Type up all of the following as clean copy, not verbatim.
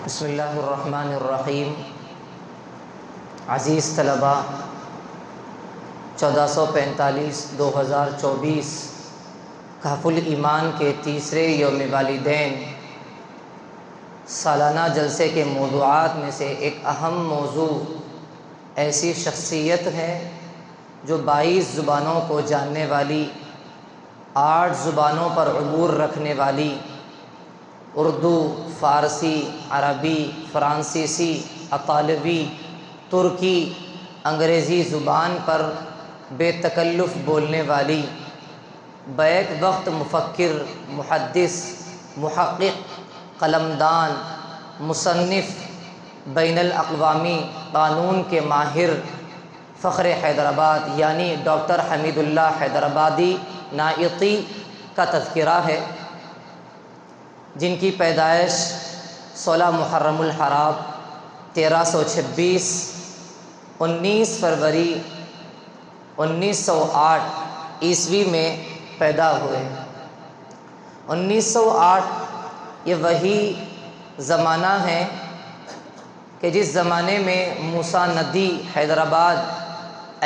بسم اللہ الرحمن الرحیم۔ عزیز طلباء، 1445-2024 کہف الایمان کے تیسرے یوم والدین سالانہ جلسے کے موضوعات میں سے ایک اہم موضوع ایسی شخصیت ہے جو 22 زبانوں کو جاننے والی، 8 زبانوں پر عبور رکھنے والی، اردو، فارسی، عربی، فرانسیسی، اطالوی، ترکی، انگریزی زبان پر بے تکلف بولنے والی، بیک وقت مفکر، محدث، محقق، قلمدان، مصنف، بین الاقوامی قانون کے ماہر، فخر حیدرآباد یعنی ڈاکٹر حمید اللہ حیدرآبادی نائیتی کا تذکرہ ہے، جن کی پیدائش 16 محرم الحرام 1326 19 فروری 1908 عیسوی میں پیدا ہوئے۔ 1908 یہ وہی زمانہ ہے کہ جس زمانے میں موسیٰ ندی حیدرآباد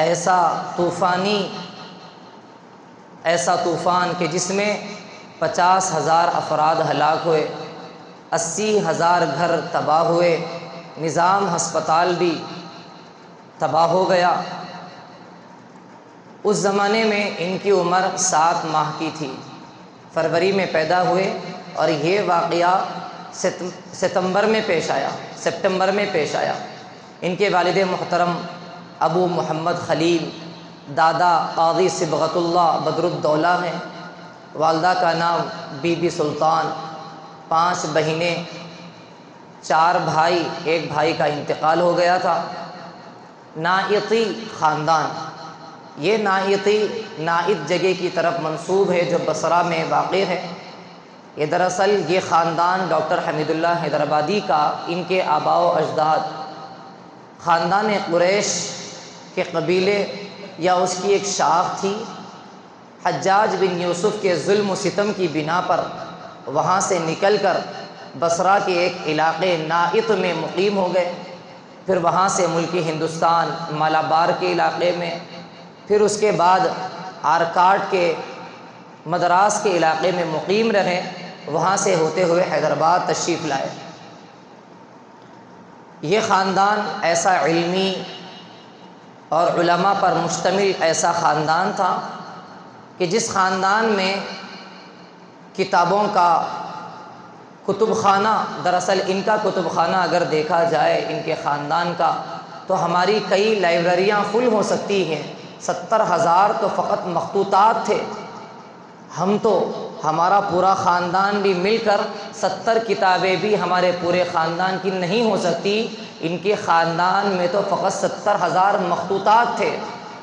ایسا طوفان کہ جس میں 50,000 افراد ہلاک ہوئے، 80,000 گھر تباہ ہوئے، نظام ہسپتال بھی تباہ ہو گیا۔ اس زمانے میں ان کی عمر 7 ماہ کی تھی، فروری میں پیدا ہوئے اور یہ واقعہ ستمبر میں پیش آیا۔ ان کے والد محترم ابو محمد خلیل، دادا قاضی صبغت اللہ بدر الدولہ ہیں، والدہ کا نام بی بی سلطان، 5 بہنیں، 4 بھائی، 1 بھائی کا انتقال ہو گیا تھا۔ نائیتی خاندان، یہ نائت جگہ کی طرف منسوب ہے جو بصرہ میں واقع ہے۔ یہ دراصل یہ خاندان ڈاکٹر حمید اللہ حیدرآبادی کا، ان کے آباء و اجداد خاندان قریش کے قبیلے یا اس کی ایک شاخ تھی۔ حجاج بن یوسف کے ظلم و ستم کی بنا پر وہاں سے نکل کر بصرہ کے ایک علاقے نائت میں مقیم ہو گئے، پھر وہاں سے ملکی ہندوستان مالابار کے علاقے میں، پھر اس کے بعد آرکاٹ کے مدراس کے علاقے میں مقیم رہے، وہاں سے ہوتے ہوئے حیدرآباد تشریف لائے۔ یہ خاندان ایسا علمی اور علماء پر مشتمل ایسا خاندان تھا کہ جس خاندان میں کتابوں کا کتب خانہ، دراصل ان کا کتب خانہ اگر دیکھا جائے ان کے خاندان کا، تو ہماری کئی لائبریریاں فل ہو سکتی ہیں۔ 70,000 تو فقط مخطوطات تھے، ہمارا پورا خاندان بھی مل کر 70 کتابیں بھی ہمارے پورے خاندان کی نہیں ہو سکتی۔ ان کے خاندان میں تو فقط 70,000 مخطوطات تھے،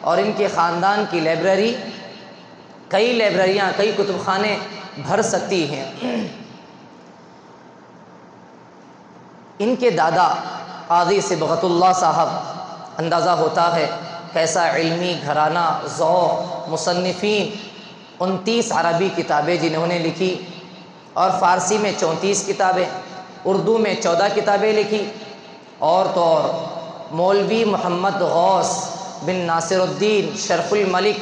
اور ان کے خاندان کی لائبریری، کئی لائبریریاں، کئی کتب خانے بھر سکتی ہیں۔ ان کے دادا قاضی صبغت اللہ صاحب، اندازہ ہوتا ہے کیسا علمی گھرانہ، ذوق، مصنفین، 29 عربی کتابیں جنہوں نے لکھی، اور فارسی میں 34 کتابیں، اردو میں 14 کتابیں لکھی، اور تو اور مولوی محمد غوث بن ناصر الدین شرف الملک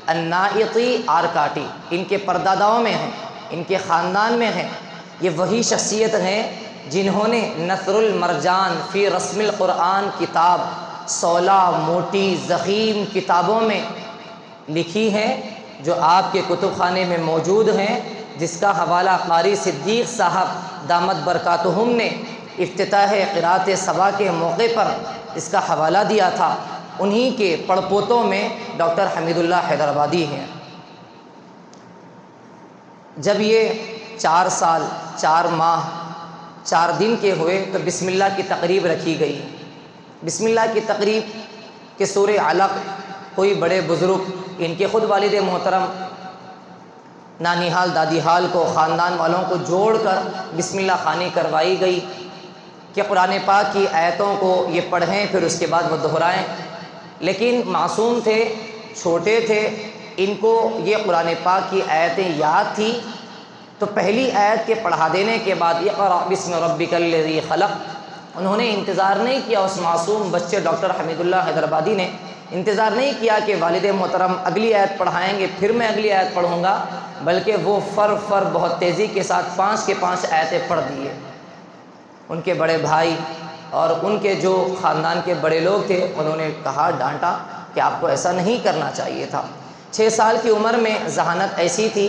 النائیتی آرکاٹی ان کے پرداداؤں میں ہیں، ان کے خاندان میں ہیں۔ یہ وہی شخصیت ہیں جنہوں نے نثر المرجان فی رسم القرآن کتاب 16 موٹی ضخیم کتابوں میں لکھی ہے، جو آپ کے کتب خانے میں موجود ہیں، جس کا حوالہ قاری صدیق صاحب دامت برکاتہم نے افتتاح قرأت صبا کے موقع پر اس کا حوالہ دیا تھا۔ انہی کے پڑپوتوں میں ڈاکٹر حمید اللہ حیدرآبادی ہیں۔ جب یہ 4 سال 4 ماہ 4 دن کے ہوئے تو بسم اللہ کی تقریب رکھی گئی۔ بسم اللہ کی تقریب کہ سورہ علق، کوئی بڑے بزرگ، ان کے خود والد محترم نانی حال دادی حال کو، خاندان والوں کو جوڑ کر بسم اللہ خوانی کروائی گئی کہ قرآن پاک کی آیتوں کو یہ پڑھیں، پھر اس کے بعد وہ دہرائیں۔ لیکن معصوم تھے، چھوٹے تھے، ان کو یہ قرآن پاک کی آیتیں یاد تھی، تو پہلی آیت کے پڑھا دینے کے بعد اقرأ بسم ربک الذی خلق، انہوں نے انتظار نہیں کیا، اس معصوم بچے ڈاکٹر حمید اللہ حیدرآبادی نے انتظار نہیں کیا کہ والد محترم اگلی آیت پڑھائیں گے پھر میں اگلی آیت پڑھوں گا، بلکہ وہ فر بہت تیزی کے ساتھ 5 کے 5 آیتیں پڑھ دیے۔ ان کے بڑے بھائی اور ان کے جو خاندان کے بڑے لوگ تھے انہوں نے کہا، ڈانٹا کہ آپ کو ایسا نہیں کرنا چاہیے تھا۔ 6 سال کی عمر میں ذہانت ایسی تھی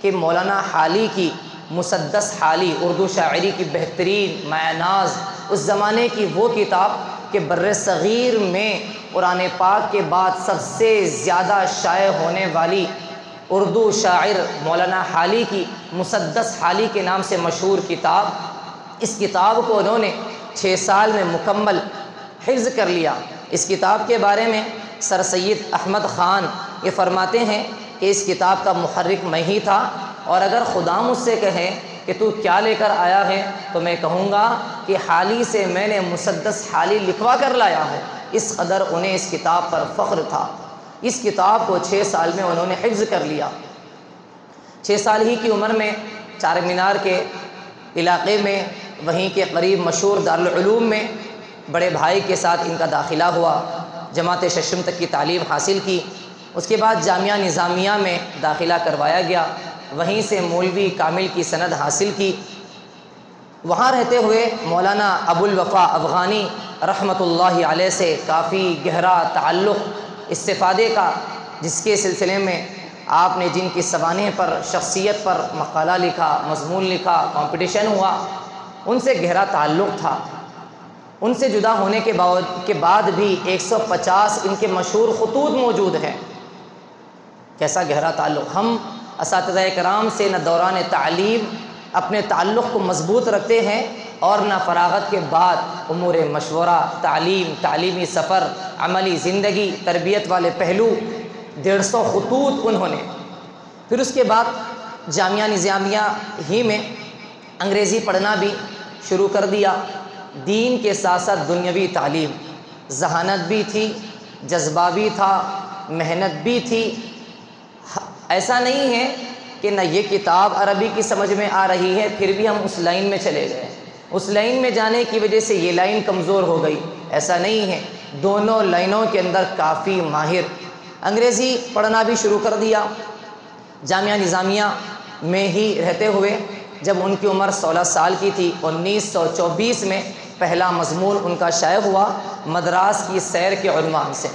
کہ مولانا حالی کی مسدس حالی، اردو شاعری کی بہترین مایہ ناز اس زمانے کی وہ کتاب کہ بر صغیر میں قرآن پاک کے بعد سب سے زیادہ شائع ہونے والی اردو شاعر مولانا حالی کی مسدس حالی کے نام سے مشہور کتاب، اس کتاب کو انہوں نے 6 سال میں مکمل حفظ کر لیا۔ اس کتاب کے بارے میں سر سید احمد خان یہ فرماتے ہیں کہ اس کتاب کا محرک میں ہی تھا، اور اگر خدا مجھ سے کہے کہ تو کیا لے کر آیا ہے تو میں کہوں گا کہ حالی سے میں نے مسدس حالی لکھوا کر لایا ہوں۔ اس قدر انہیں اس کتاب پر فخر تھا۔ اس کتاب کو 6 سال میں انہوں نے حفظ کر لیا۔ 6 سال ہی کی عمر میں چار مینار کے علاقے میں وہیں کے قریب مشہور دارالعلوم میں بڑے بھائی کے ساتھ ان کا داخلہ ہوا، جماعت ششم تک کی تعلیم حاصل کی۔ اس کے بعد جامعہ نظامیہ میں داخلہ کروایا گیا، وہیں سے مولوی کامل کی سند حاصل کی۔ وہاں رہتے ہوئے مولانا ابو الوفا افغانی رحمۃ اللہ علیہ سے کافی گہرا تعلق استفادے کا، جس کے سلسلے میں آپ نے جن کی سوانح پر شخصیت پر مقالہ لکھا، مضمون لکھا، کمپٹیشن ہوا، ان سے گہرا تعلق تھا۔ ان سے جدا ہونے کے بعد بھی 150 ان کے مشہور خطوط موجود ہیں۔ کیسا گہرا تعلق! ہم اساتذہ کرام سے نہ دوران تعلیم اپنے تعلق کو مضبوط رکھتے ہیں، اور نہ فراغت کے بعد امور مشورہ، تعلیم، تعلیمی سفر، عملی زندگی، تربیت والے پہلو، 150 خطوط انہوں نے۔ پھر اس کے بعد جامعہ نظامیہ ہی میں انگریزی پڑھنا بھی شروع کر دیا۔ دین کے ساتھ ساتھ دنیاوی تعلیم، ذہانت بھی تھی، جذبہ بھی تھا، محنت بھی تھی۔ ایسا نہیں ہے کہ نہ یہ کتاب عربی کی سمجھ میں آ رہی ہے پھر بھی ہم اس لائن میں چلے گئے، اس لائن میں جانے کی وجہ سے یہ لائن کمزور ہو گئی، ایسا نہیں ہے۔ دونوں لائنوں کے اندر کافی ماہر۔ انگریزی پڑھنا بھی شروع کر دیا جامعہ نظامیہ میں ہی رہتے ہوئے۔ جب ان کی عمر 16 سال کی تھی، 1924 میں پہلا مضمون ان کا شائع ہوا مدراس کی سیر کے عنوان سے۔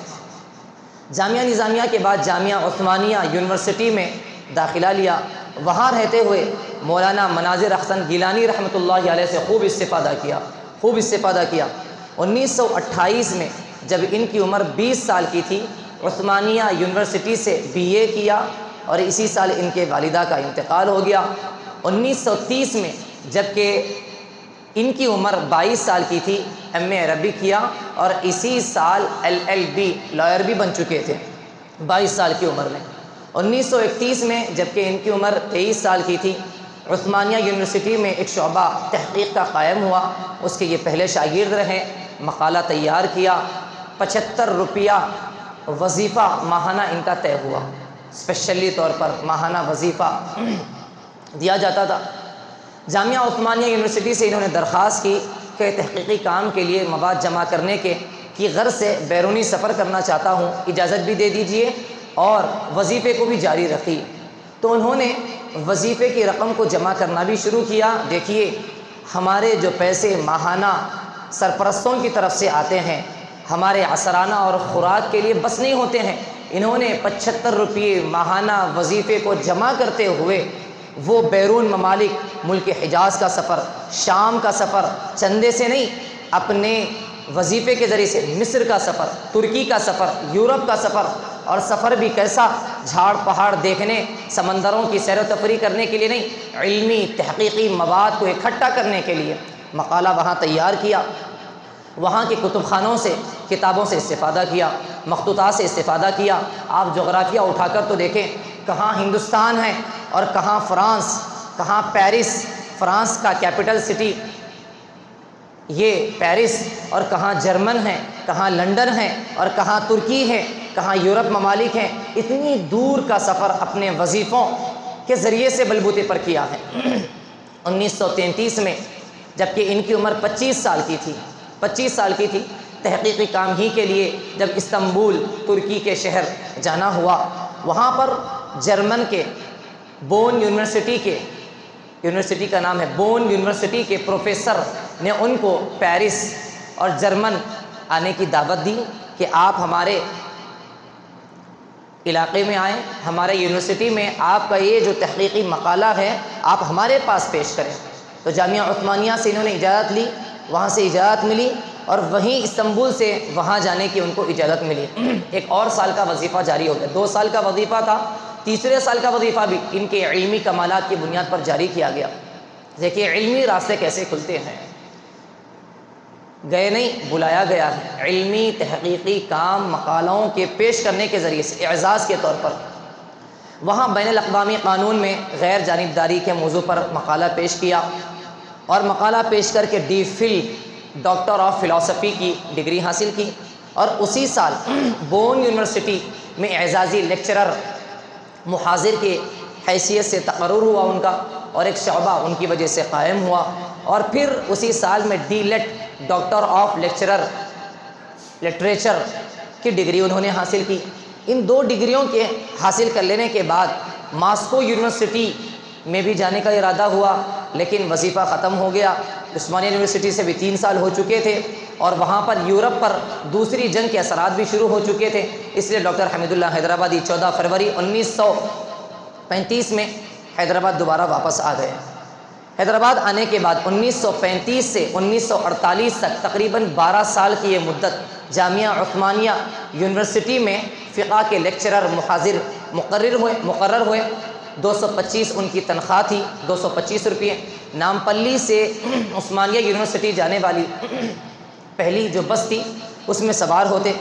جامعہ نظامیہ کے بعد جامعہ عثمانیہ یونیورسٹی میں داخلہ لیا۔ وہاں رہتے ہوئے مولانا مناظر احسن گیلانی رحمۃ اللہ علیہ سے خوب استفادہ کیا۔ 1928 میں جب ان کی عمر 20 سال کی تھی، عثمانیہ یونیورسٹی سے BA کیا، اور اسی سال ان کے والدہ کا انتقال ہو گیا۔ 1930 میں جب کہ ان کی عمر 22 سال کی تھی، MA عربی کیا، اور اسی سال LLB لائر بھی بن چکے تھے 22 سال کی عمر میں۔ 1931 میں جب کہ ان کی عمر 23 سال کی تھی، عثمانیہ یونیورسٹی میں ایک شعبہ تحقیق کا قائم ہوا، اس کے یہ پہلے شاگرد رہے، مقالہ تیار کیا، 75 روپیہ وظیفہ ماہانہ ان کا طے ہوا، اسپیشلی طور پر ماہانہ وظیفہ دیا جاتا تھا۔ جامعہ عثمانیہ یونیورسٹی سے انہوں نے درخواست کی کہ تحقیقی کام کے لیے مواد جمع کرنے کی غرض سے بیرونی سفر کرنا چاہتا ہوں، اجازت بھی دے دیجئے اور وظیفے کو بھی جاری رکھیے۔ تو انہوں نے وظیفے کی رقم کو جمع کرنا بھی شروع کیا۔ دیکھیے، ہمارے جو پیسے ماہانہ سرپرستوں کی طرف سے آتے ہیں، ہمارے عصرانہ اور خوراک کے لیے بس نہیں ہوتے ہیں۔ انہوں نے 75 روپئے ماہانہ وظیفے کو جمع کرتے ہوئے وہ بیرون ممالک، ملک حجاز کا سفر، شام کا سفر، چندے سے نہیں، اپنے وظیفے کے ذریعے سے مصر کا سفر، ترکی کا سفر، یورپ کا سفر، اور سفر بھی کیسا، جھاڑ پہاڑ دیکھنے، سمندروں کی سیر و تفریح کرنے کے لیے نہیں، علمی تحقیقی مواد کو اکٹھا کرنے کے لیے مقالہ وہاں تیار کیا۔ وہاں کے کتب خانوں سے، کتابوں سے استفادہ کیا، مخطوطات سے استفادہ کیا۔ آپ جغرافیہ اٹھا کر تو دیکھیں، کہاں ہندوستان ہے اور کہاں فرانس، کہاں پیرس، فرانس کا کیپٹل سٹی یہ پیرس، اور کہاں جرمن ہے، کہاں لنڈن ہے، اور کہاں ترکی ہے، کہاں یورپ ممالک ہیں۔ اتنی دور کا سفر اپنے وظیفوں کے ذریعے سے بلبوتے پر کیا ہے۔ 1933 میں جبکہ ان کی عمر 25 سال کی تھی، 25 سال کی تھی، تحقیقی کام ہی کے لیے جب استنبول ترکی کے شہر جانا ہوا، وہاں پر جرمن کے بون یونیورسٹی کا نام ہے بون یونیورسٹی کے پروفیسر نے ان کو پیرس اور جرمن آنے کی دعوت دی کہ آپ ہمارے علاقے میں آئیں، ہمارے یونیورسٹی میں آپ کا یہ جو تحقیقی مقالہ ہے آپ ہمارے پاس پیش کریں۔ تو جامعہ عثمانیہ سے انہوں نے اجازت لی، وہاں سے اجازت ملی، اور وہیں استنبول سے وہاں جانے کی ان کو اجازت ملی۔ ایک اور سال کا وظیفہ جاری ہو گیا، 2 سال کا وظیفہ تھا، تیسرے سال کا وظیفہ بھی ان کے علمی کمالات کی بنیاد پر جاری کیا گیا۔ دیکھیے علمی راستے کیسے کھلتے ہیں، گئے نہیں، بلایا گیا ہے، علمی تحقیقی کام مقالوں کے پیش کرنے کے ذریعے سے اعزاز کے طور پر وہاں بین الاقوامی قانون میں غیر جانبداری کے موضوع پر مقالہ پیش کیا، اور مقالہ پیش کر کے D Phil doctor of philosophy کی ڈگری حاصل کی، اور اسی سال بون یونیورسٹی میں اعزازی لیکچرر محاضر کی حیثیت سے تقرر ہوا ان کا، اور ایک شعبہ ان کی وجہ سے قائم ہوا، اور پھر اسی سال میں D Lit doctor of literature کی ڈگری انہوں نے حاصل کی۔ ان 2 ڈگریوں کے حاصل کر لینے کے بعد ماسکو یونیورسٹی میں بھی جانے کا ارادہ ہوا، لیکن وظیفہ ختم ہو گیا۔ عثمانیہ یونیورسٹی سے بھی 3 سال ہو چکے تھے، اور وہاں پر یورپ پر دوسری جنگ کے اثرات بھی شروع ہو چکے تھے، اس لیے ڈاکٹر حمید اللہ حیدرآبادی 14 فروری 1935 میں حیدرآباد دوبارہ واپس آ گئے۔ حیدرآباد آنے کے بعد 1935 سے 1948 تک تقریباً 12 سال کی یہ مدت جامعہ عثمانیہ یونیورسٹی میں فقہ کے لیکچرر محاضر مقرر ہوئے۔ 225 ان کی تنخواہ تھی، 225 روپئے۔ نامپلی سے عثمانیہ یونیورسٹی جانے والی پہلی جو بس تھی اس میں سوار ہوتے۔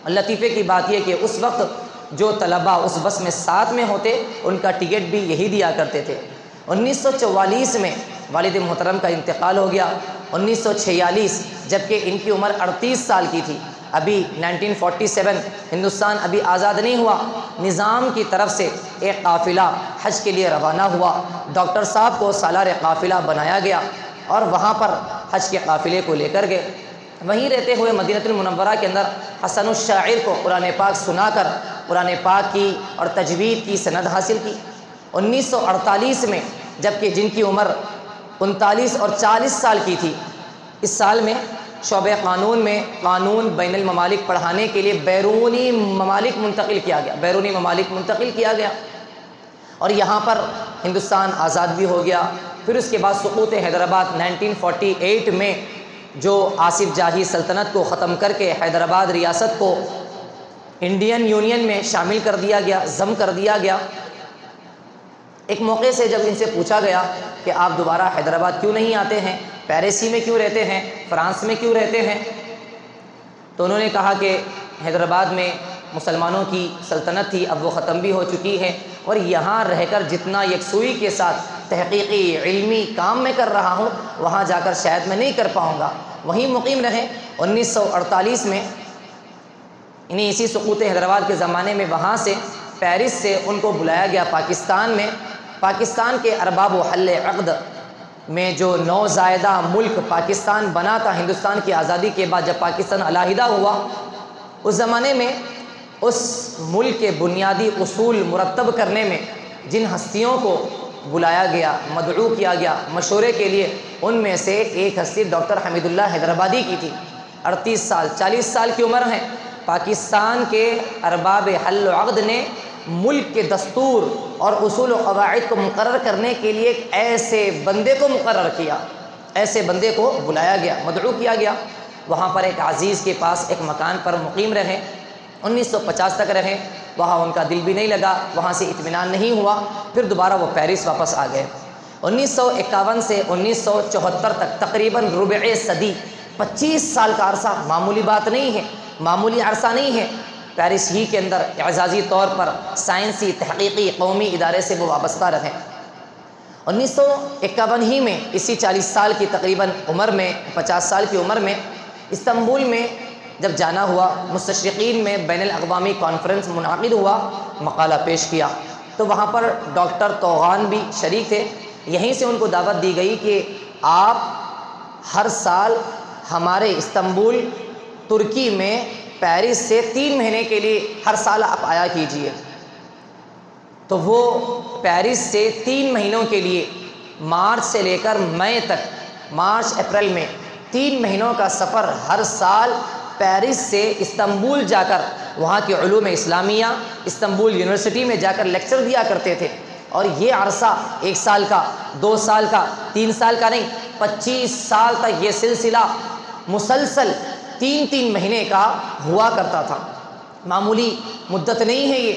لطیفے کی بات یہ کہ اس وقت جو طلباء اس بس میں ساتھ میں ہوتے ان کا ٹکٹ بھی یہی دیا کرتے تھے۔ 1944 میں والد محترم کا انتقال ہو گیا۔ 1946 جبکہ ان کی عمر 38 سال کی تھی، ابھی 1947 ہندوستان ابھی آزاد نہیں ہوا، نظام کی طرف سے ایک قافلہ حج کے لیے روانہ ہوا۔ ڈاکٹر صاحب کو سالار قافلہ بنایا گیا، اور وہاں پر حج کے قافلے کو لے کر گئے۔ وہیں رہتے ہوئے مدینہ المنورہ کے اندر حسن الشاعر کو قرآن پاک سنا کر قرآن پاک کی اور تجوید کی سند حاصل کی۔ 1948 میں جبکہ جن کی عمر 39 اور 40 سال کی تھی، اس سال میں شعبہ قانون میں قانون بین الممالک پڑھانے کے لیے بیرونی ممالک منتقل کیا گیا، اور یہاں پر ہندوستان آزاد بھی ہو گیا۔ پھر اس کے بعد سقوط حیدرآباد 1948 میں جو آصف جاہی سلطنت کو ختم کر کے حیدرآباد ریاست کو انڈین یونین میں شامل کر دیا گیا، ضم کر دیا گیا۔ ایک موقع سے جب ان سے پوچھا گیا کہ آپ دوبارہ حیدرآباد کیوں نہیں آتے ہیں، پیرس ہی میں کیوں رہتے ہیں، فرانس میں کیوں رہتے ہیں، تو انہوں نے کہا کہ حیدرآباد میں مسلمانوں کی سلطنت تھی، اب وہ ختم بھی ہو چکی ہے، اور یہاں رہ کر جتنا یکسوئی کے ساتھ تحقیقی علمی کام میں کر رہا ہوں وہاں جا کر شاید میں نہیں کر پاؤں گا، وہیں مقیم رہیں۔ 1948 میں انہیں اسی سقوط حیدرآباد کے زمانے میں وہاں سے پیرس سے ان کو بلایا گیا پاکستان میں۔ پاکستان کے ارباب و حل عقد میں جو نوزائیدہ ملک پاکستان بنا تھا ہندوستان کی آزادی کے بعد، جب پاکستان علیحدہ ہوا، اس زمانے میں اس ملک کے بنیادی اصول مرتب کرنے میں جن ہستیوں کو بلایا گیا، مدعو کیا گیا مشورے کے لیے، ان میں سے ایک ہستی ڈاکٹر حمید اللہ حیدرآبادی کی تھی۔ 38 سال 40 سال کی عمر ہے۔ پاکستان کے ارباب حل و عقد نے ملک کے دستور اور اصول و قواعد کو مقرر کرنے کے لیے ایک ایسے بندے کو مقرر کیا، ایسے بندے کو بلایا گیا، مدعو کیا گیا۔ وہاں پر ایک عزیز کے پاس ایک مکان پر مقیم رہے، 1950 تک رہے، وہاں ان کا دل بھی نہیں لگا، وہاں سے اطمینان نہیں ہوا، پھر دوبارہ وہ پیرس واپس آ گئے۔ 1951 سے 1974 تک تقریباً ربع صدی، 25 سال کا عرصہ معمولی بات نہیں ہے، معمولی عرصہ نہیں ہے۔ پیرس ہی کے اندر اعزازی طور پر سائنسی تحقیقی قومی ادارے سے وہ وابستہ رہے۔ 1951 ہی میں اسی 40 سال کی تقریباً عمر میں، 50 سال کی عمر میں استنبول میں جب جانا ہوا، مستشرقین میں بین الاقوامی کانفرنس منعقد ہوا، مقالہ پیش کیا۔ تو وہاں پر ڈاکٹر توغان بھی شریک تھے۔ یہیں سے ان کو دعوت دی گئی کہ آپ ہر سال ہمارے استنبول ترکی میں پیرس سے 3 مہینے کے لیے ہر سال آپ آیا کیجئے۔ تو وہ پیرس سے 3 مہینوں کے لیے مارچ سے لے کر مئی تک، مارچ اپریل میں 3 مہینوں کا سفر ہر سال پیرس سے استنبول جا کر وہاں کے علوم اسلامیہ، استنبول یونیورسٹی میں جا کر لیکچر دیا کرتے تھے۔ اور یہ عرصہ 1 سال کا، 2 سال کا، 3 سال کا نہیں، 25 سال تک یہ سلسلہ مسلسل 3 مہینے کا ہوا کرتا تھا۔ معمولی مدت نہیں ہے یہ۔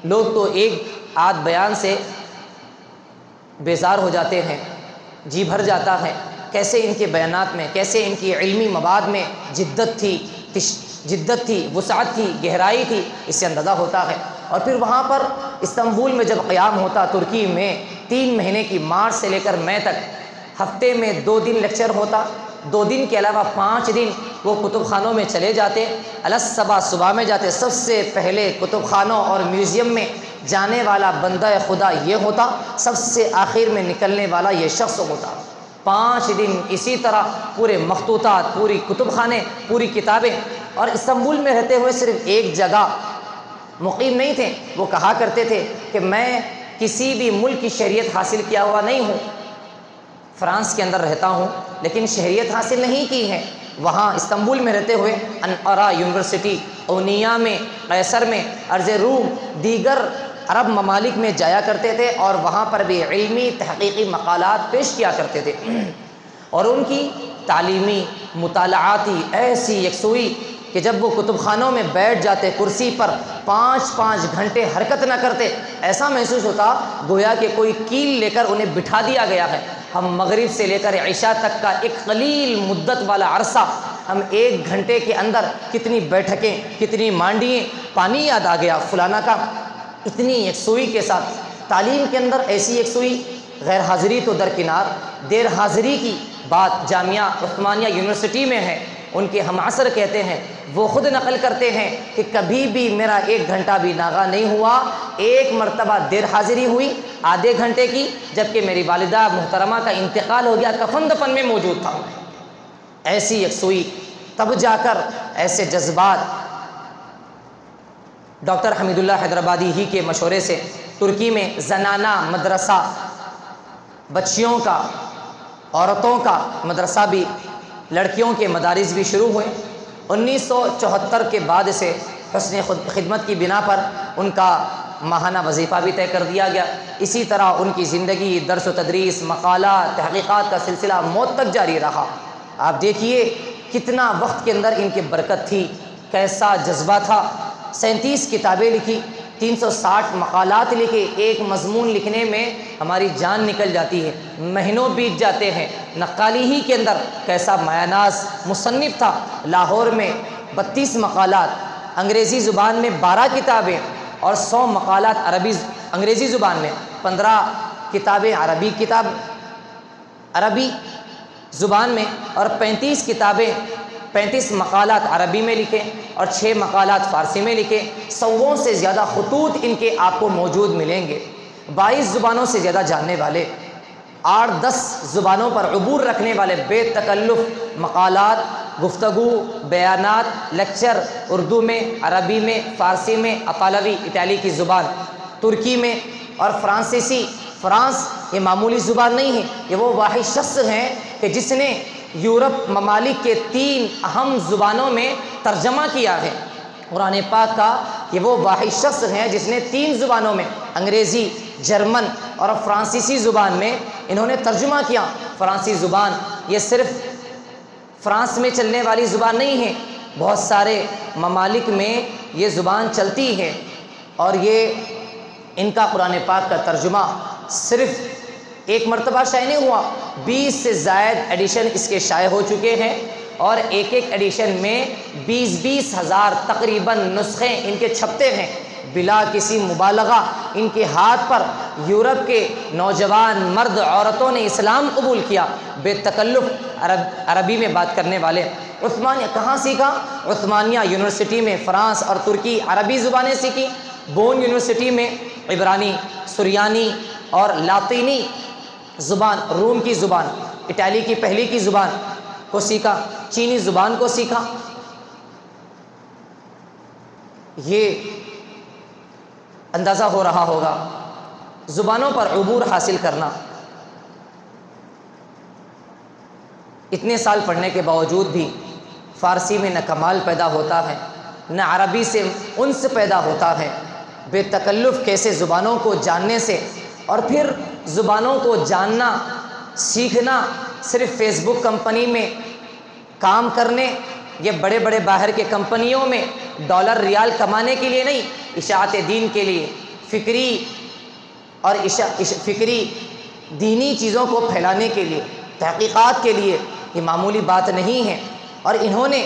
لوگ تو ایک آدھ بیان سے بیزار ہو جاتے ہیں، جی بھر جاتا ہے، کیسے ان کے بیانات میں، کیسے ان کی علمی مواد میں جدت تھی، وسعت تھی، گہرائی تھی، اس سے اندازہ ہوتا ہے۔ اور پھر وہاں پر استنبول میں جب قیام ہوتا، ترکی میں 3 مہینے کی مارچ سے لے کر مئی تک، ہفتے میں 2 دن لیکچر ہوتا، 2 دن کے علاوہ 5 دن وہ کتب خانوں میں چلے جاتے۔ صبح میں جاتے، سب سے پہلے کتب خانوں اور میوزیم میں جانے والا بندہ خدا یہ ہوتا، سب سے آخر میں نکلنے والا یہ شخص ہوتا۔ 5 دن اسی طرح پورے مخطوطات، پوری کتب خانے، پوری کتابیں۔ اور استنبول میں رہتے ہوئے صرف ایک جگہ مقیم نہیں تھے۔ وہ کہا کرتے تھے کہ میں کسی بھی ملک کی شہریت حاصل کیا ہوا نہیں ہوں، فرانس کے اندر رہتا ہوں لیکن شہریت حاصل نہیں کی ہے۔ وہاں استنبول میں رہتے ہوئے انقرہ یونیورسٹی، اونیا میں، قیصر میں، ارض روم، دیگر عرب ممالک میں جایا کرتے تھے اور وہاں پر بھی علمی تحقیقی مقالات پیش کیا کرتے تھے۔ اور ان کی تعلیمی مطالعاتی ایسی یکسوئی کہ جب وہ کتب خانوں میں بیٹھ جاتے کرسی پر 5 گھنٹے حرکت نہ کرتے، ایسا محسوس ہوتا گویا کہ کوئی کیل لے کر انہیں بٹھا دیا گیا ہے۔ ہم مغرب سے لے کر عشاء تک کا ایک قلیل مدت والا عرصہ، ہم 1 گھنٹے کے اندر کتنی بیٹھکیں، کتنی مانڈییں، پانی یاد آ گیا فلانا کا، اتنی یکسوئی کے ساتھ۔ تعلیم کے اندر ایسی یکسوئی، غیر حاضری تو درکنار، دیر حاضری کی بات جامعہ عثمانیہ یونیورسٹی میں ہے۔ ان کے ہم عصر کہتے ہیں، وہ خود نقل کرتے ہیں کہ کبھی بھی میرا 1 گھنٹہ بھی ناغہ نہیں ہوا، 1 مرتبہ دیر حاضری ہوئی آدھے گھنٹے کی، جبکہ میری والدہ محترمہ کا انتقال ہو گیا، کفن دفن میں موجود تھا۔ ایسی یکسوئی، تب جا کر ایسے جذبات۔ ڈاکٹر حمید اللہ حیدرآبادی ہی کے مشورے سے ترکی میں زنانہ مدرسہ، بچیوں کا، عورتوں کا مدرسہ بھی، لڑکیوں کے مدارس بھی شروع ہوئے۔ 1974 کے بعد سے حسن خدمت کی بنا پر ان کا ماہانہ وظیفہ بھی طے کر دیا گیا۔ اسی طرح ان کی زندگی درس و تدریس، مقالات، تحقیقات کا سلسلہ موت تک جاری رہا۔ آپ دیکھیے کتنا وقت کے اندر ان کی برکت تھی، کیسا جذبہ تھا۔ 37 کتابیں لکھی، 360 مقالات لکھے۔ ایک مضمون لکھنے میں ہماری جان نکل جاتی ہے، مہینوں بیت جاتے ہیں۔ نقالی ہی کے اندر کیسا مایہ ناز مصنف تھا۔ لاہور میں 32 مقالات، انگریزی زبان میں 12 کتابیں اور 100 مقالات انگریزی زبان میں، 15 کتابیں عربی زبان میں، اور 35 مقالات عربی میں لکھے اور 6 مقالات فارسی میں لکھے۔ 100 سے زیادہ خطوط ان کے آپ کو موجود ملیں گے۔ 22 زبانوں سے زیادہ جاننے والے، 8-10 زبانوں پر عبور رکھنے والے، بے تکلف مقالات، گفتگو، بیانات، لیکچر، اردو میں، عربی میں، فارسی میں، اطالوی اٹالی کی زبان، ترکی میں اور فرانسیسی۔ فرانس یہ معمولی زبان نہیں ہے، یہ وہ واحد شخص ہیں کہ جس نے یورپ ممالک کے 3 اہم زبانوں میں ترجمہ کیا ہے۔ قرآن پاک کا یہ وہ واحد شخص ہیں جس نے 3 زبانوں میں، انگریزی، جرمن اور فرانسیسی زبان میں انہوں نے ترجمہ کیا۔ فرانسی زبان یہ صرف فرانس میں چلنے والی زبان نہیں ہے، بہت سارے ممالک میں یہ زبان چلتی ہے۔ اور یہ ان کا قرآن پاک کا ترجمہ صرف 1 مرتبہ شائع نہیں ہوا، 20 سے زائد ایڈیشن اس کے شائع ہو چکے ہیں، اور ایک ایڈیشن میں 20 ہزار تقریباً نسخے ان کے چھپتے ہیں۔ بلا کسی مبالغہ ان کے ہاتھ پر یورپ کے نوجوان مرد عورتوں نے اسلام قبول کیا، بے تکلف عربی میں بات کرنے والے۔ عثمانیہ کہاں سیکھا؟ عثمانیہ یونیورسٹی میں، فرانس اور ترکی عربی زبانیں سیکھی۔ بون یونیورسٹی میں عبرانی، سریانی اور لاطینی زبان، روم کی زبان، اٹالی کی پہلی کی زبان کو سیکھا، چینی زبان کو سیکھا۔ یہ اندازہ ہو رہا ہوگا زبانوں پر عبور حاصل کرنا، اتنے سال پڑھنے کے باوجود بھی فارسی میں نہ کمال پیدا ہوتا ہے، نہ عربی سے انس پیدا ہوتا ہے۔ بے تکلف کیسے زبانوں کو جاننے سے، اور پھر زبانوں کو جاننا سیکھنا صرف فیس بک کمپنی میں کام کرنے، یہ بڑے بڑے باہر کے کمپنیوں میں ڈالر ریال کمانے کے لیے نہیں، اشاعت دین کے لیے، فکری دینی چیزوں کو پھیلانے کے لیے، تحقیقات کے لیے، یہ معمولی بات نہیں ہے۔ اور انہوں نے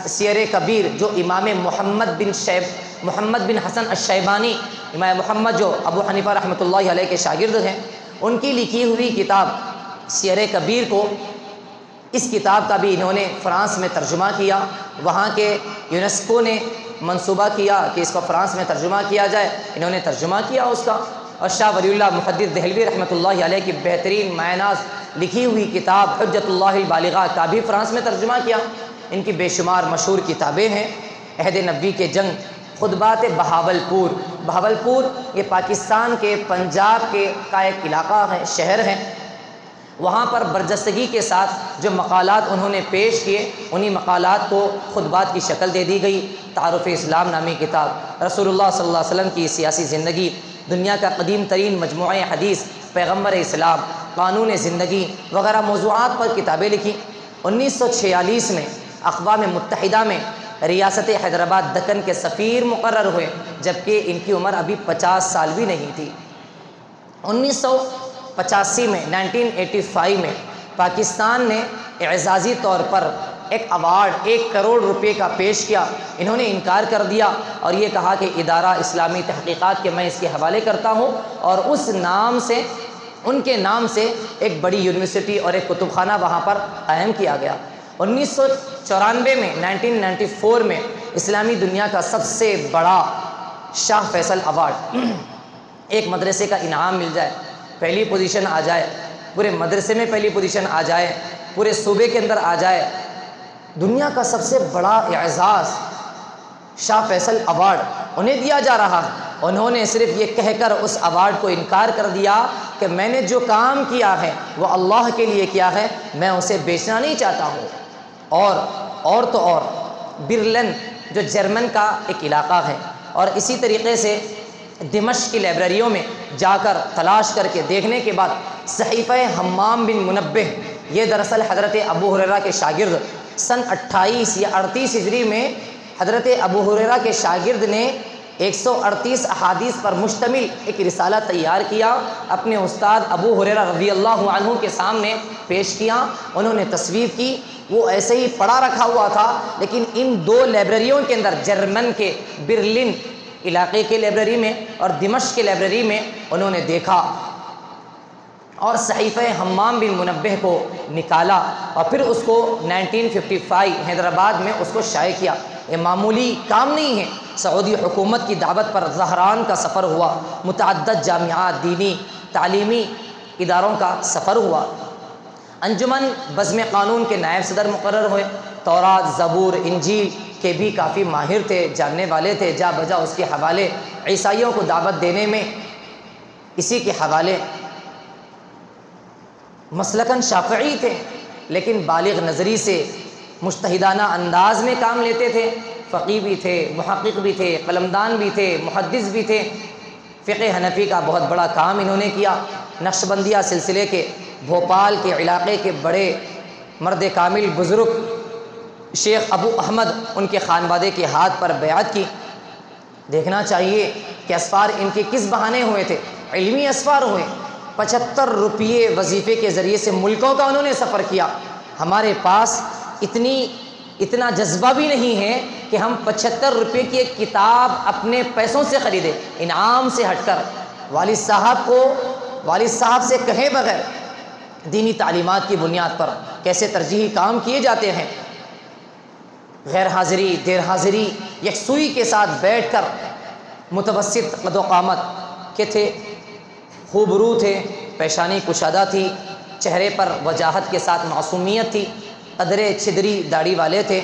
سیر کبیر جو امام محمد بن حسن الشیبانی، امام محمد جو ابو حنیفہ رحمۃ اللہ علیہ کے شاگرد ہیں، ان کی لکھی ہوئی کتاب سیر کبیر کو، اس کتاب کا بھی انہوں نے فرانس میں ترجمہ کیا، وہاں کے یونیسکو نے منصوبہ کیا کہ اس کو فرانس میں ترجمہ کیا جائے، انہوں نے ترجمہ کیا اس کا، اور شاہ ولی اللہ محدث دہلوی رحمۃ اللہ علیہ کی بہترین معنی ناز لکھی ہوئی کتاب حجت اللہ البالغہ کا بھی فرانس میں ترجمہ کیا۔ ان کی بے شمار مشہور کتابیں ہیں۔ عہد نبوی کے جنگ، خطبات بہاولپور یہ پاکستان کے پنجاب کا ایک علاقہ ہے، شہر ہے، وہاں پر برجستگی کے ساتھ جو مقالات انہوں نے پیش کیے، انہی مقالات کو خطبات کی شکل دے دی گئی۔ تعارف اسلام نامی کتاب، رسول اللہ صلی اللہ علیہ وسلم کی سیاسی زندگی، دنیا کا قدیم ترین مجموعہ حدیث، پیغمبر اسلام، قانون زندگی وغیرہ موضوعات پر کتابیں لکھی۔ 1946 میں اقوام متحدہ میں ریاست حیدرآباد دکن کے سفیر مقرر ہوئے، جبکہ ان کی عمر ابھی 50 سال بھی نہیں تھی۔ 1985 میں 1985 میں پاکستان نے اعزازی طور پر ایک ایوارڈ 1 کروڑ روپے کا پیش کیا، انہوں نے انکار کر دیا اور یہ کہا کہ ادارہ اسلامی تحقیقات کے میں اس کے حوالے کرتا ہوں، اور اس نام سے، ان کے نام سے ایک بڑی یونیورسٹی اور ایک کتب خانہ وہاں پر قائم کیا گیا۔ 1994 میں 1994 میں اسلامی دنیا کا سب سے بڑا شاہ فیصل ایوارڈ، ایک مدرسے کا انعام مل جائے، پہلی پوزیشن آ جائے، پورے مدرسے میں پہلی پوزیشن آ جائے، پورے صوبے کے اندر آ جائے، دنیا کا سب سے بڑا اعزاز شاہ فیصل ایوارڈ انہیں دیا جا رہا ہے۔ انہوں نے صرف یہ کہہ کر اس ایوارڈ کو انکار کر دیا کہ میں نے جو کام کیا ہے وہ اللہ کے لیے کیا ہے، میں اسے بیچنا نہیں چاہتا ہوں۔ اور تو اور برلن جو جرمن کا ایک علاقہ ہے، اور اسی طریقے سے دمشق کی لائبریریوں میں جا کر تلاش کر کے دیکھنے کے بعد صحیفہ حمام بن منبہ، یہ دراصل حضرت ابو ہریرہ کے شاگرد، سن 28 یا 38 ہجری میں حضرت ابو ہریرہ کے شاگرد نے 138 احادیث پر مشتمل ایک رسالہ تیار کیا، اپنے استاد ابو ہریرہ رضی اللہ عنہ کے سامنے پیش کیا، انہوں نے تصویب کی، وہ ایسے ہی پڑا رکھا ہوا تھا، لیکن ان دو لائبریریوں کے اندر، جرمن کے برلن علاقے کے لائبریری میں اور دمشق کے لائبریری میں انہوں نے دیکھا اور صحیفہ حمام بن منبہ کو نکالا، اور پھر اس کو 1955 حیدرآباد میں اس کو شائع کیا۔ یہ معمولی کام نہیں ہے، سعودی حکومت کی دعوت پر زہران کا سفر ہوا، متعدد جامعات، دینی تعلیمی اداروں کا سفر ہوا، انجمن بزم قانون کے نائب صدر مقرر ہوئے، تورات، زبور، انجیل کے بھی کافی ماہر تھے، جاننے والے تھے، جا بجا اس کے حوالے، عیسائیوں کو دعوت دینے میں اسی کے حوالے، مسلکاً شافعی تھے لیکن بالغ نظری سے مجتہدانہ انداز میں کام لیتے تھے، فقیہ بھی تھے، محقق بھی تھے، قلمدان بھی تھے، محدث بھی تھے۔ فقہ حنفی کا بہت بڑا کام انہوں نے کیا۔ نقشبندیہ سلسلے کے بھوپال کے علاقے کے بڑے مرد کامل بزرگ شیخ ابو احمد، ان کے خانوادے کے ہاتھ پر بیعت کی۔ دیکھنا چاہیے کہ اسفار ان کے کس بہانے ہوئے تھے، علمی اسفار ہوئے، 75 روپیے وظیفے کے ذریعے سے ملکوں کا انہوں نے سفر کیا۔ ہمارے پاس اتنا جذبہ بھی نہیں ہے کہ ہم 75 روپے کی ایک کتاب اپنے پیسوں سے خریدیں، انعام سے ہٹ کر والد صاحب سے کہے بغیر دینی تعلیمات کی بنیاد پر کیسے ترجیحی کام کیے جاتے ہیں۔ غیر حاضری، دیر حاضری، یکسوئی کے ساتھ بیٹھ کر متوسط قد و قامت کے تھے، خوبرو تھے، پیشانی کشادہ تھی، چہرے پر وجاہت کے ساتھ معصومیت تھی، قدرے چھدری داڑھی والے تھے،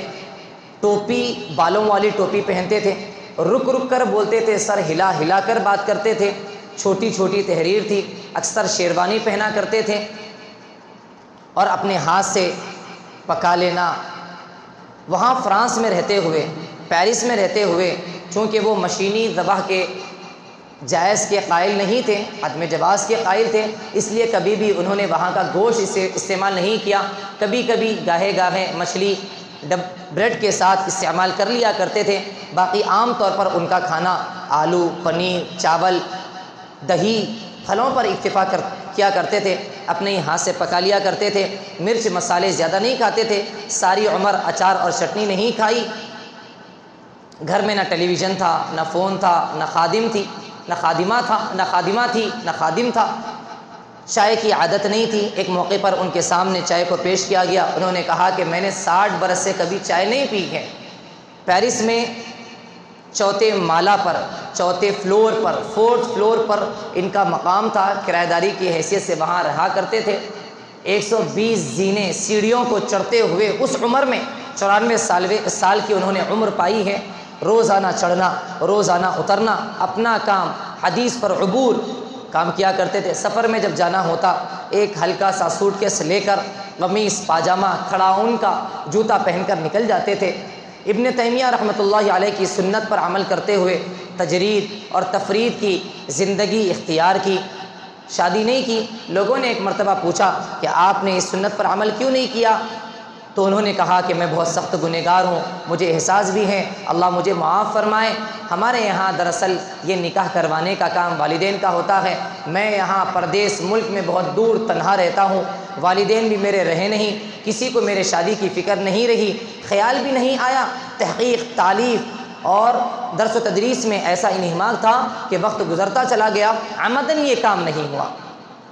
ٹوپی بالوں والی ٹوپی پہنتے تھے، رک رک کر بولتے تھے، سر ہلا ہلا کر بات کرتے تھے، چھوٹی چھوٹی تحریر تھی، اکثر شیروانی پہنا کرتے تھے، اور اپنے ہاتھ سے پکا لینا۔ وہاں فرانس میں رہتے ہوئے، پیرس میں رہتے ہوئے، چونکہ وہ مشینی ذبح کے جائز کے قائل نہیں تھے، عدم جواز کے قائل تھے، اس لیے کبھی بھی انہوں نے وہاں کا گوشت استعمال نہیں کیا۔ کبھی کبھی گاہے گاہے مچھلی بریڈ کے ساتھ استعمال کر لیا کرتے تھے، باقی عام طور پر ان کا کھانا آلو، پنیر، چاول، دہی، پھلوں پر اکتفا کیا کرتے تھے، اپنے ہی ہاتھ سے پکا لیا کرتے تھے، مرچ مسالے زیادہ نہیں کھاتے تھے، ساری عمر اچار اور چٹنی نہیں کھائی۔ گھر میں نہ ٹیلی ویژن تھا، نہ فون تھا، نہ خادم تھی، نہ خادم تھا، چائے کی عادت نہیں تھی۔ ایک موقع پر ان کے سامنے چائے کو پیش کیا گیا، انہوں نے کہا کہ میں نے 60 برس سے کبھی چائے نہیں پی ہے۔ پیرس میں چوتھے مالا پر، چوتھے فلور پر، 4تھ فلور پر ان کا مقام تھا، کرایہ داری کی حیثیت سے وہاں رہا کرتے تھے۔ 120 زینے سیڑھیوں کو چڑھتے ہوئے اس عمر میں 94 سال کی انہوں نے عمر پائی ہے، روزانہ چڑھنا، روزانہ اترنا، اپنا کام، حدیث پر عبور کام کیا کرتے تھے۔ سفر میں جب جانا ہوتا، ایک ہلکا سا سوٹ کیس لے کر، قمیص، پاجامہ، کھڑاؤن کا جوتا پہن کر نکل جاتے تھے۔ ابن تیمیہ رحمۃ اللہ علیہ کی سنت پر عمل کرتے ہوئے تجرید اور تفرید کی زندگی اختیار کی، شادی نہیں کی۔ لوگوں نے ایک مرتبہ پوچھا کہ آپ نے اس سنت پر عمل کیوں نہیں کیا؟ تو انہوں نے کہا کہ میں بہت سخت گنہگار ہوں، مجھے احساس بھی ہے، اللہ مجھے معاف فرمائے۔ ہمارے یہاں دراصل یہ نکاح کروانے کا کام والدین کا ہوتا ہے، میں یہاں پردیس ملک میں بہت دور تنہا رہتا ہوں، والدین بھی میرے رہے نہیں، کسی کو میرے شادی کی فکر نہیں رہی، خیال بھی نہیں آیا۔ تحقیق، تعلیف اور درس و تدریس میں ایسا انہماک تھا کہ وقت گزرتا چلا گیا، عمدن یہ کام نہیں ہوا۔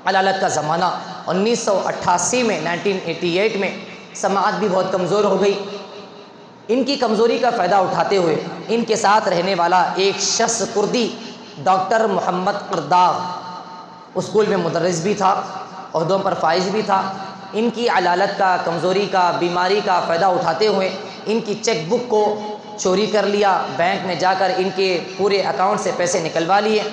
علالت کا زمانہ 1988 میں 1988 میں سماعت بھی بہت کمزور ہو گئی۔ ان کی کمزوری کا فائدہ اٹھاتے ہوئے ان کے ساتھ رہنے والا ایک شخص کردی ڈاکٹر محمد قرداغ اسکول میں مدرس بھی تھا، عہدوں پر فائز بھی تھا۔ ان کی علالت کا، کمزوری کا، بیماری کا فائدہ اٹھاتے ہوئے ان کی چیک بک کو چوری کر لیا، بینک میں جا کر ان کے پورے اکاؤنٹ سے پیسے نکلوا لیے۔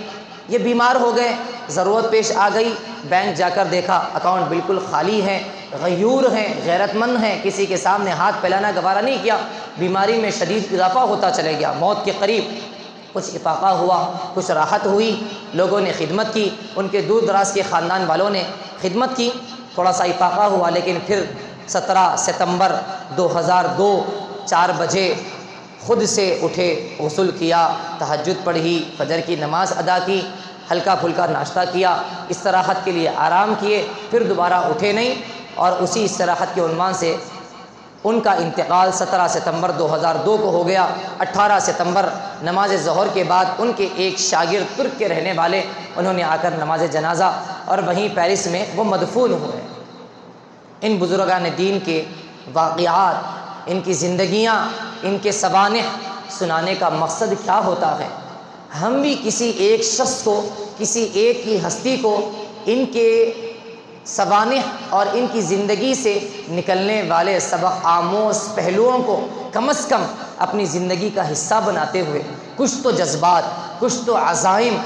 یہ بیمار ہو گئے، ضرورت پیش آ گئی، بینک جا کر دیکھا اکاؤنٹ بالکل خالی ہے، غیور ہیں، غیرت مند ہیں، کسی کے سامنے ہاتھ پھیلانا گوارا نہیں کیا۔ بیماری میں شدید اضافہ ہوتا چلے گیا، موت کے قریب۔ کچھ افاقہ ہوا، کچھ راحت ہوئی، لوگوں نے خدمت کی، ان کے دور دراز کے خاندان والوں نے خدمت کی، تھوڑا سا افاقہ ہوا، لیکن پھر 17 ستمبر 2002 4 بجے خود سے اٹھے، غسل کیا، تہجد پڑھی، فجر کی نماز ادا کی، ہلکا پھلکا ناشتہ کیا، استراحت کے لیے آرام کیے، پھر دوبارہ اٹھے نہیں، اور اسی استراحت کے عنوان سے ان کا انتقال 17 ستمبر 2002 کو ہو گیا۔ 18 ستمبر نماز ظہر کے بعد ان کے ایک شاگرد ترک کے رہنے والے، انہوں نے آ کر نماز جنازہ، اور وہیں پیرس میں وہ مدفون ہوئے۔ ان بزرگان دین کے واقعات، ان کی زندگیاں، ان کے سوانح سنانے کا مقصد کیا ہوتا ہے؟ ہم بھی کسی ایک شخص کو، کسی ایک کی ہستی کو، ان کے سوانح اور ان کی زندگی سے نکلنے والے سبق آموز پہلوؤں کو کم از کم اپنی زندگی کا حصہ بناتے ہوئے کچھ تو جذبات، کچھ تو عزائم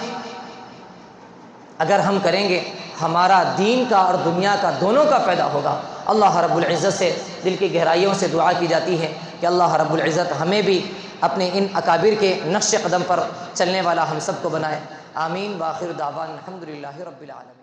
اگر ہم کریں گے، ہمارا دین کا اور دنیا کا دونوں کا فائدہ ہوگا۔ اللہ رب العزت سے دل کی گہرائیوں سے دعا کی جاتی ہے کہ اللہ رب العزت ہمیں بھی اپنے ان اکابر کے نقش قدم پر چلنے والا ہم سب کو بنائے۔ آمین۔ وآخر دعوانا الحمدللہ رب العالمین۔